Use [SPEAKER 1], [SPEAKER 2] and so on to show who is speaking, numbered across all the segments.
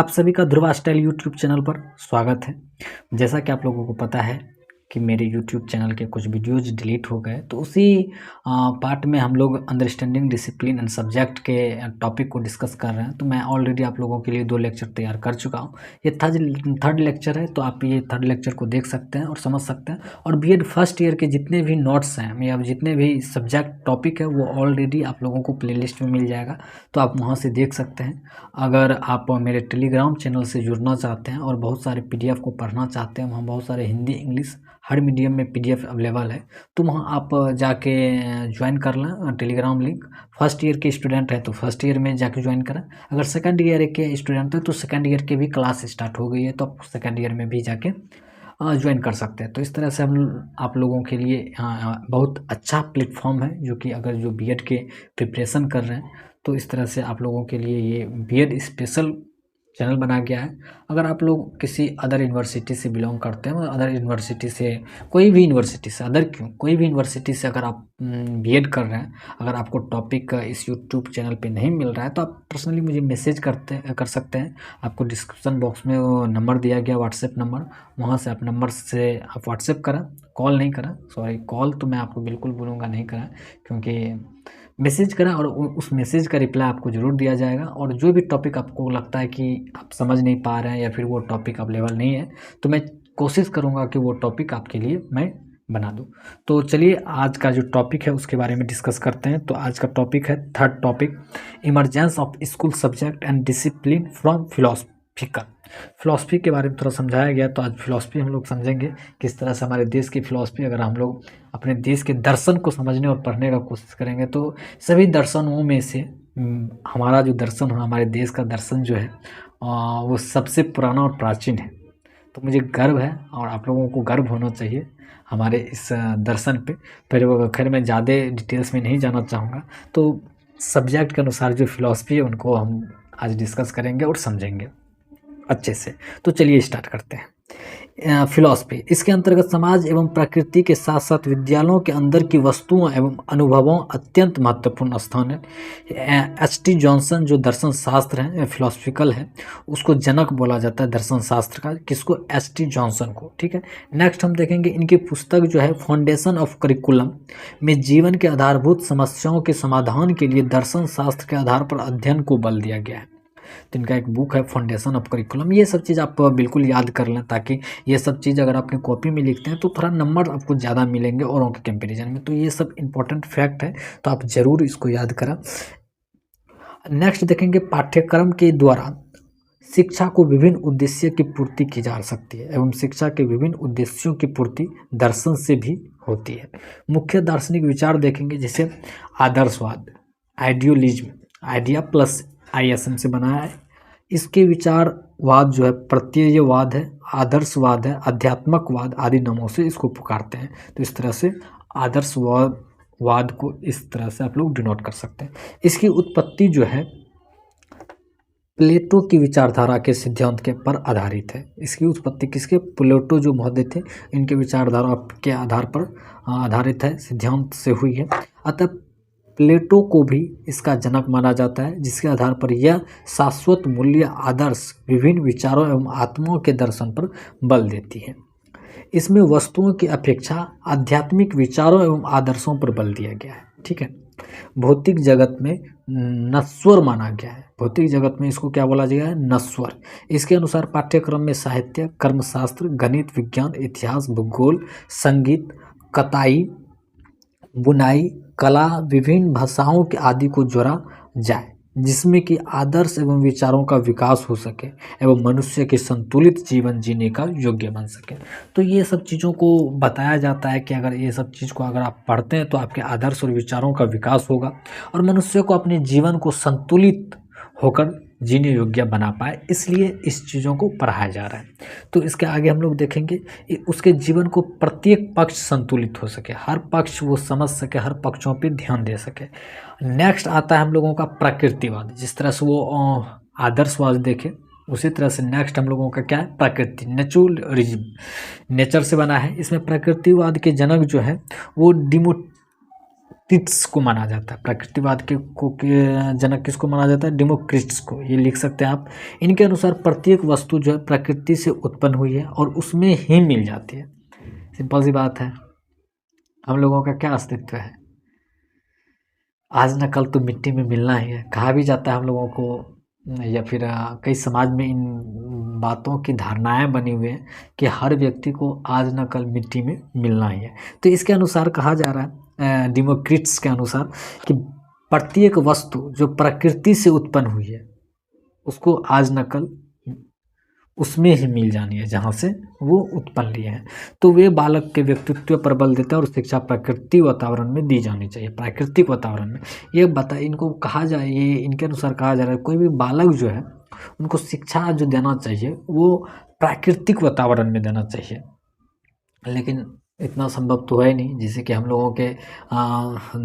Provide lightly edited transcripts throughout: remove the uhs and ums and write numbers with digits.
[SPEAKER 1] आप सभी का ध्रुवा स्टाइल यूट्यूब चैनल पर स्वागत है। जैसा कि आप लोगों को पता है कि मेरे यूट्यूब चैनल के कुछ वीडियोज़ डिलीट हो गए, तो उसी पार्ट में हम लोग अंडरस्टैंडिंग डिसिप्लिन एंड सब्जेक्ट के टॉपिक को डिस्कस कर रहे हैं। तो मैं ऑलरेडी आप लोगों के लिए 2 लेक्चर तैयार कर चुका हूं। ये थर्ड लेक्चर है, तो आप ये थर्ड लेक्चर को देख सकते हैं और समझ सकते हैं। और बीएड फर्स्ट ईयर के जितने भी नोट्स हैं या जितने भी सब्जेक्ट टॉपिक है वो ऑलरेडी आप लोगों को प्लेलिस्ट में मिल जाएगा, तो आप वहाँ से देख सकते हैं। अगर आप मेरे टेलीग्राम चैनल से जुड़ना चाहते हैं और बहुत सारे पीडीएफ को पढ़ना चाहते हैं, वहाँ बहुत सारे हिंदी इंग्लिश हर मीडियम में पीडीएफ अवेलेबल है, तो वहाँ आप जाके ज्वाइन कर लें। टेलीग्राम लिंक फर्स्ट ईयर के स्टूडेंट है तो फर्स्ट ईयर में जाके ज्वाइन करें। अगर सेकंड ईयर के स्टूडेंट है तो सेकंड ईयर के भी क्लास स्टार्ट हो गई है, तो आप सेकंड ईयर में भी जाके ज्वाइन कर सकते हैं। तो इस तरह से हम आप लोगों के लिए बहुत अच्छा प्लेटफॉर्म है, जो कि अगर जो बीएड के प्रिपरेशन कर रहे हैं तो इस तरह से आप लोगों के लिए ये बीएड स्पेशल चैनल बना गया है। अगर आप लोग किसी अदर यूनिवर्सिटी से बिलोंग करते हैं, अदर यूनिवर्सिटी से कोई भी यूनिवर्सिटी से कोई भी यूनिवर्सिटी से अगर आप बीएड कर रहे हैं, अगर आपको टॉपिक इस यूट्यूब चैनल पे नहीं मिल रहा है तो आप पर्सनली मुझे मैसेज कर सकते हैं। आपको डिस्क्रिप्शन बॉक्स में वो नंबर दिया गया, व्हाट्सएप नंबर, वहाँ से आप नंबर से आप व्हाट्सएप करें, कॉल नहीं करें। सॉरी, कॉल तो मैं आपको बिल्कुल बोलूँगा नहीं करें, क्योंकि मैसेज करें और उस मैसेज का रिप्लाई आपको ज़रूर दिया जाएगा। और जो भी टॉपिक आपको लगता है कि आप समझ नहीं पा रहे हैं या फिर वो टॉपिक अवेलेबल नहीं है, तो मैं कोशिश करूँगा कि वो टॉपिक आपके लिए मैं बना दूँ। तो चलिए आज का जो टॉपिक है उसके बारे में डिस्कस करते हैं। तो आज का टॉपिक है third topic, emergence of school subject and discipline from philosophy के बारे में थोड़ा समझाया गया। तो आज फिलॉसफी हम लोग समझेंगे, किस तरह से हमारे देश की फिलॉसफी, अगर हम लोग अपने देश के दर्शन को समझने और पढ़ने का कोशिश करेंगे तो सभी दर्शनों में से हमारा जो दर्शन है, हमारे देश का दर्शन जो है वो सबसे पुराना और प्राचीन है। तो मुझे गर्व है और आप लोगों को गर्व होना चाहिए हमारे इस दर्शन पे। फिर खैर मैं ज़्यादा डिटेल्स में नहीं जाना चाहूँगा, तो सब्जेक्ट के अनुसार जो फिलॉसफी है उनको हम आज डिस्कस करेंगे और समझेंगे अच्छे से। तो चलिए स्टार्ट करते हैं। फिलॉसफी, इसके अंतर्गत समाज एवं प्रकृति के साथ साथ विद्यालयों के अंदर की वस्तुओं एवं अनुभवों अत्यंत महत्वपूर्ण स्थान है। एच.टी. जॉनसन जो दर्शन शास्त्र है, फिलोसफिकल है, उसको जनक बोला जाता है दर्शन शास्त्र का। किसको? एच.टी. जॉनसन को। ठीक है, नेक्स्ट हम देखेंगे इनकी पुस्तक जो है फाउंडेशन ऑफ करिकुलम में जीवन के आधारभूत समस्याओं के समाधान के लिए दर्शन शास्त्र के आधार पर अध्ययन को बल दिया गया है। तो इनका एक बुक है फाउंडेशन ऑफ करिकुलम। ये सब चीज़ आप बिल्कुल याद कर लें, ताकि ये सब चीज़ अगर अपने कॉपी में लिखते हैं तो थोड़ा नंबर आपको ज़्यादा मिलेंगे औरों के कंपैरिजन में। तो ये सब इंपॉर्टेंट फैक्ट है, तो आप ज़रूर इसको याद करें। नेक्स्ट देखेंगे, पाठ्यक्रम के द्वारा शिक्षा को विभिन्न उद्देश्य की पूर्ति की जा सकती है एवं शिक्षा के विभिन्न उद्देश्यों की पूर्ति दर्शन से भी होती है। मुख्य दार्शनिक विचार देखेंगे, जैसे आदर्शवाद, आइडियोलिज्म, आइडिया प्लस ISM से बना है। इसके विचारवाद जो है प्रत्ययवाद है, आदर्शवाद है, अध्यात्मकवाद आदि नामों से इसको पुकारते हैं। तो इस तरह से आदर्शवाद को इस तरह से आप लोग डिनोट कर सकते हैं। इसकी उत्पत्ति जो है प्लेटो की विचारधारा के सिद्धांत के पर आधारित है। इसकी उत्पत्ति किसके? प्लेटो जो महोदय थे, इनके विचारधारा के आधार पर आधारित है, सिद्धांत से हुई है। अतः प्लेटो को भी इसका जनक माना जाता है, जिसके आधार पर यह शाश्वत मूल्य आदर्श विभिन्न विचारों एवं आत्माओं के दर्शन पर बल देती है। इसमें वस्तुओं की अपेक्षा आध्यात्मिक विचारों एवं आदर्शों पर बल दिया गया है। ठीक है, भौतिक जगत में नश्वर माना गया है। भौतिक जगत में इसको क्या बोला गया है? नश्वर। इसके अनुसार पाठ्यक्रम में साहित्य, कर्मशास्त्र, गणित, विज्ञान, इतिहास, भूगोल, संगीत, कताई, बुनाई, कला, विभिन्न भाषाओं के आदि को जोड़ा जाए, जिसमें कि आदर्श एवं विचारों का विकास हो सके एवं मनुष्य के संतुलित जीवन जीने का योग्य बन सके। तो ये सब चीज़ों को बताया जाता है कि अगर ये सब चीज़ को अगर आप पढ़ते हैं तो आपके आदर्श और विचारों का विकास होगा और मनुष्य को अपने जीवन को संतुलित होकर जीने योग्य बना पाए, इसलिए इस चीज़ों को पढ़ाया जा रहा है। तो इसके आगे हम लोग देखेंगे उसके जीवन को प्रत्येक पक्ष संतुलित हो सके, हर पक्ष वो समझ सके, हर पक्षों पे ध्यान दे सके। नेक्स्ट आता है हम लोगों का प्रकृतिवाद। जिस तरह से वो आदर्शवाद देखे, उसी तरह से नेक्स्ट हम लोगों का क्या है? प्रकृति, नेचर से बना है। इसमें प्रकृतिवाद के जनक जो है वो डेमोक्रिट्स को माना जाता है। प्रकृतिवाद के जनक किसको माना जाता है? डेमोक्रिट्स को। ये लिख सकते हैं आप। इनके अनुसार प्रत्येक वस्तु जो है प्रकृति से उत्पन्न हुई है और उसमें ही मिल जाती है। सिंपल सी बात है। हम लोगों का क्या अस्तित्व है? आज न कल तो मिट्टी में मिलना ही है। कहा भी जाता है हम लोगों को, या फिर कई समाज में इन बातों की धारणाएं बनी हुई है कि हर व्यक्ति को आज न कल मिट्टी में मिलना ही है। तो इसके अनुसार कहा जा रहा है, डेमोक्रिट्स के अनुसार, कि प्रत्येक वस्तु जो प्रकृति से उत्पन्न हुई है उसको आज न कल उसमें ही मिल जानी है जहाँ से वो उत्पन्न लिए हैं। तो वे बालक के व्यक्तित्व पर बल देते हैं और शिक्षा प्रकृति वातावरण में दी जानी चाहिए। प्राकृतिक वातावरण में ये इनको कहा जाए, ये इनके अनुसार कहा जा रहा है कोई भी बालक जो है उनको शिक्षा जो देना चाहिए वो प्राकृतिक वातावरण में देना चाहिए। लेकिन इतना संभव तो है नहीं। जैसे कि हम लोगों के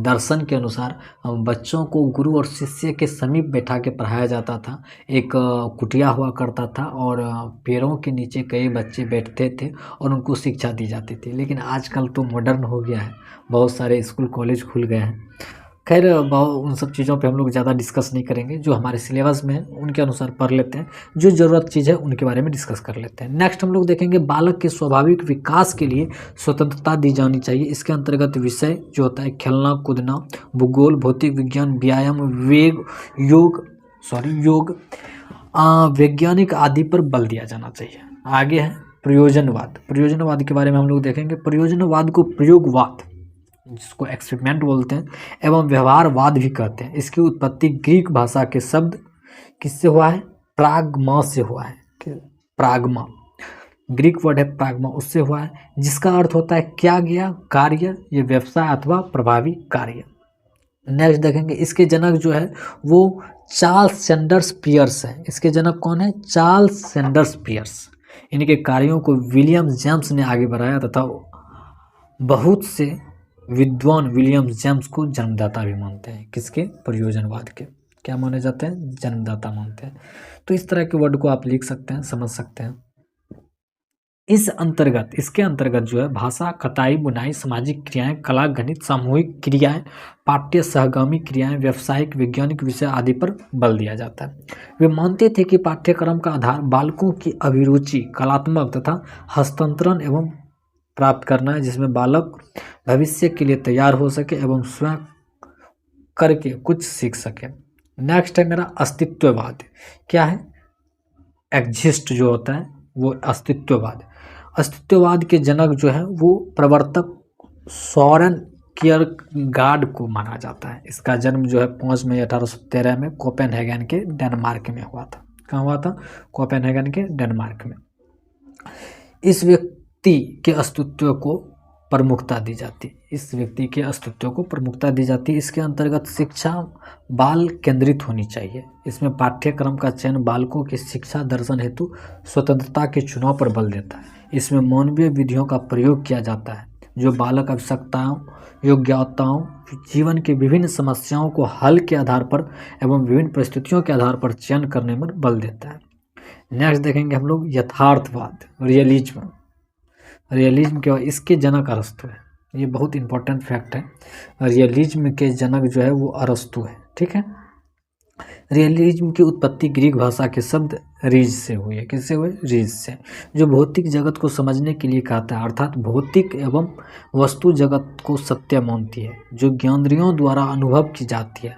[SPEAKER 1] दर्शन के अनुसार बच्चों को गुरु और शिष्य के समीप बैठा के पढ़ाया जाता था। एक कुटिया हुआ करता था और पेड़ों के नीचे कई बच्चे बैठते थे और उनको शिक्षा दी जाती थी। लेकिन आजकल तो मॉडर्न हो गया है, बहुत सारे स्कूल कॉलेज खुल गए हैं। खैर उन सब चीज़ों पे हम लोग ज़्यादा डिस्कस नहीं करेंगे। जो हमारे सिलेबस में है उनके अनुसार पढ़ लेते हैं, जो ज़रूरत चीज़ है उनके बारे में डिस्कस कर लेते हैं। नेक्स्ट हम लोग देखेंगे बालक के स्वाभाविक विकास के लिए स्वतंत्रता दी जानी चाहिए। इसके अंतर्गत विषय जो होता है खेलना कूदना, भूगोल, भौतिक विज्ञान, व्यायाम, योग वैज्ञानिक आदि पर बल दिया जाना चाहिए। आगे है प्रयोजनवाद। प्रयोजनवाद के बारे में हम लोग देखेंगे। प्रयोजनवाद को प्रयोगवाद, जिसको एक्सपेरिमेंट बोलते हैं, एवं व्यवहारवाद भी कहते हैं। इसकी उत्पत्ति ग्रीक भाषा के शब्द किससे हुआ है? प्राग्मा से हुआ है। प्राग्मा ग्रीक वर्ड है, प्राग्मा, उससे हुआ है, जिसका अर्थ होता है क्या गया, कार्य, ये व्यवसाय अथवा प्रभावी कार्य। नेक्स्ट देखेंगे, इसके जनक जो है वो चार्ल्स सैंडर्स पियर्स है। इसके जनक कौन है? Charles Sanders Peirce. इनके कार्यों को विलियम जेम्स ने आगे बढ़ाया तथा बहुत से विद्वान विलियम जेम्स को जन्मदाता भी मानते हैं। किसके? प्रयोजनवाद के। क्या माने जाते हैं? जन्मदाता मानते हैं। तो इस तरह के वर्ड को आप लिख सकते हैं, समझ सकते हैं। इसके अंतर्गत जो है भाषा, कताई, बुनाई, सामाजिक क्रियाएं, कला, गणित, सामूहिक क्रियाएं, पाठ्य सहगामी क्रियाएं, व्यावसायिक, वैज्ञानिक विषय आदि पर बल दिया जाता है। वे मानते थे कि पाठ्यक्रम का आधार बालकों की अभिरुचि, कलात्मक तथा हस्तांतरण एवं प्राप्त करना है, जिसमें बालक भविष्य के लिए तैयार हो सके एवं स्वयं करके कुछ सीख सके। नेक्स्ट है मेरा अस्तित्ववाद। क्या है? एग्जिस्ट जो होता है वो अस्तित्ववाद। अस्तित्ववाद के जनक जो है वो प्रवर्तक सोरेन कियरगार्ड को माना जाता है। इसका जन्म जो है 5 मई 1813 में कोपेनहेगन के डेनमार्क में हुआ था। कहाँ हुआ था? कोपेनहेगन के डेनमार्क में। इस व्यक्ति के अस्तित्व को प्रमुखता दी जाती है। इस व्यक्ति के अस्तित्व को प्रमुखता दी जाती है। इसके अंतर्गत शिक्षा बाल केंद्रित होनी चाहिए। इसमें पाठ्यक्रम का चयन बालकों की शिक्षा दर्शन हेतु स्वतंत्रता के चुनाव पर बल देता है। इसमें मानवीय विधियों का प्रयोग किया जाता है जो बालक आवश्यकताओं, योग्यताओं, जीवन की विभिन्न समस्याओं को हल के आधार पर एवं विभिन्न परिस्थितियों के आधार पर चयन करने पर बल देता है। नेक्स्ट देखेंगे हम लोग यथार्थवाद, रियलिज्म। रियलिज्म के इसके जनक अरस्तु है। ये बहुत इंपॉर्टेंट फैक्ट है। रियलिज्म के जनक जो है वो अरस्तु है। ठीक है। रियलिज्म की उत्पत्ति ग्रीक भाषा के शब्द रीज से हुई है। किससे हुई? रीज से, जो भौतिक जगत को समझने के लिए कहता है, अर्थात भौतिक एवं वस्तु जगत को सत्य मानती है, जो ज्ञानेंद्रियों द्वारा अनुभव की जाती है,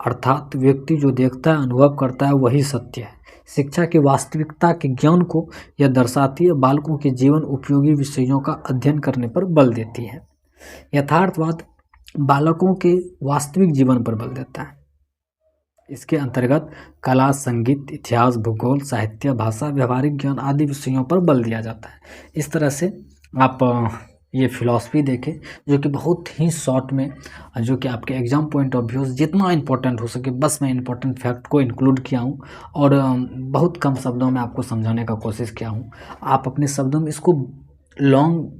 [SPEAKER 1] अर्थात व्यक्ति जो देखता है, अनुभव करता है, वही सत्य है। शिक्षा की वास्तविकता के ज्ञान को यह दर्शाती है, बालकों के जीवन उपयोगी विषयों का अध्ययन करने पर बल देती है। यथार्थवाद बालकों के वास्तविक जीवन पर बल देता है। इसके अंतर्गत कला, संगीत, इतिहास, भूगोल, साहित्य, भाषा, व्यवहारिक ज्ञान आदि विषयों पर बल दिया जाता है। इस तरह से आप ये फिलॉसफी देखें जो कि बहुत ही शॉर्ट में, जो कि आपके एग्जाम पॉइंट ऑफ व्यू जितना इम्पोर्टेंट हो सके बस मैं इम्पोर्टेंट फैक्ट को इंक्लूड किया हूँ और बहुत कम शब्दों में आपको समझाने का कोशिश किया हूँ। आप अपने शब्दों में इसको लॉन्ग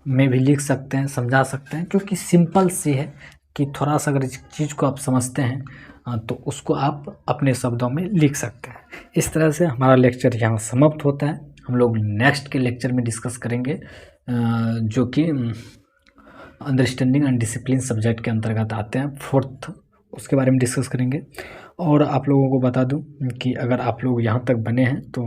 [SPEAKER 1] में भी लिख सकते हैं, समझा सकते हैं, क्योंकि सिंपल सी है कि थोड़ा सा अगर इस चीज़ को आप समझते हैं तो उसको आप अपने शब्दों में लिख सकते हैं। इस तरह से हमारा लेक्चर यहाँ समाप्त होता है। हम लोग नेक्स्ट के लेक्चर में डिस्कस करेंगे जो कि अंडरस्टैंडिंग एंड डिसिप्लिन सब्जेक्ट के अंतर्गत आते हैं, 4th उसके बारे में डिस्कस करेंगे। और आप लोगों को बता दूं कि अगर आप लोग यहाँ तक बने हैं तो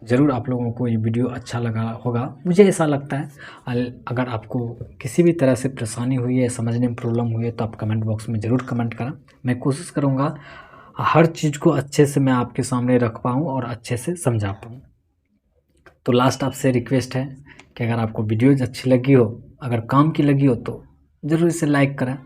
[SPEAKER 1] ज़रूर आप लोगों को ये वीडियो अच्छा लगा होगा, मुझे ऐसा लगता है। अगर आपको किसी भी तरह से परेशानी हुई है, समझने में प्रॉब्लम हुई है, तो आप कमेंट बॉक्स में ज़रूर कमेंट करें। मैं कोशिश करूँगा हर चीज़ को अच्छे से मैं आपके सामने रख पाऊँ और अच्छे से समझा पाऊँ। तो लास्ट आपसे रिक्वेस्ट है कि अगर आपको वीडियोज़ अच्छी लगी हो, अगर काम की लगी हो, तो ज़रूर इसे लाइक करें।